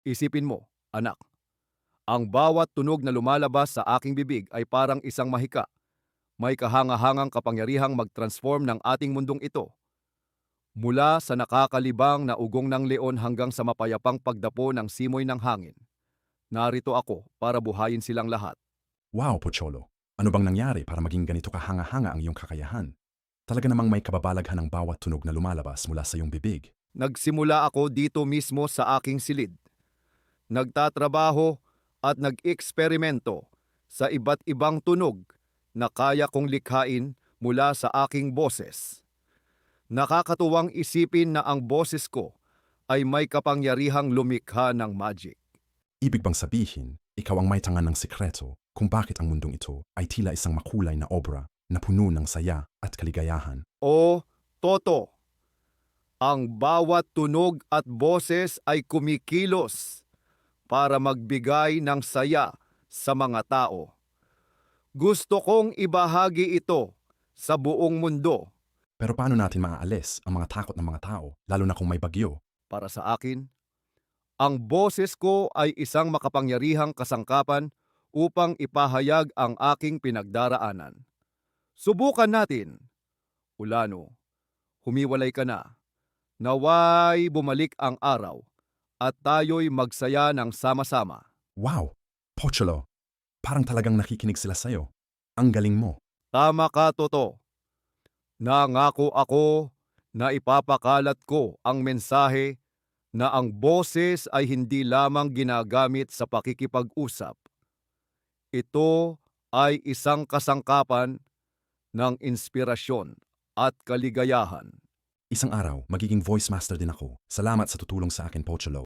Isipin mo, anak, ang bawat tunog na lumalabas sa aking bibig ay parang isang mahika. May kahangahangang kapangyarihang mag-transform ng ating mundong ito. Mula sa nakakalibang na ugong ng leon hanggang sa mapayapang pagdapo ng simoy ng hangin. Narito ako para buhayin silang lahat. Wow, Pocholo! Ano bang nangyari para maging ganito kahanga-hanga ang iyong kakayahan? Talaga namang may kababalaghan ng bawat tunog na lumalabas mula sa iyong bibig. Nagsimula ako dito mismo sa aking silid. Nagtatrabaho at nag-eksperimento sa iba't ibang tunog na kaya kong likhain mula sa aking boses. Nakakatuwang isipin na ang boses ko ay may kapangyarihang lumikha ng magic. Ibig bang sabihin, ikaw ang may tangan ng sikreto kung bakit ang mundong ito ay tila isang makulay na obra na puno ng saya at kaligayahan? O Toto, ang bawat tunog at boses ay kumikilos para magbigay ng saya sa mga tao. Gusto kong ibahagi ito sa buong mundo. Pero paano natin maaalis ang mga takot ng mga tao, lalo na kung may bagyo? Para sa akin, ang boses ko ay isang makapangyarihang kasangkapan upang ipahayag ang aking pinagdaraanan. Subukan natin. Ulano, humiwalay ka na. Naway bumalik ang araw at tayo'y magsaya ng sama-sama. Wow! Pocholo! Parang talagang nakikinig sila sa'yo. Ang galing mo. Tama ka, Toto. Nangako ako na ipapakalat ko ang mensahe na ang boses ay hindi lamang ginagamit sa pakikipag-usap. Ito ay isang kasangkapan ng inspirasyon at kaligayahan. Isang araw, magiging voice master din ako. Salamat sa tutulong sa akin, Pocholo.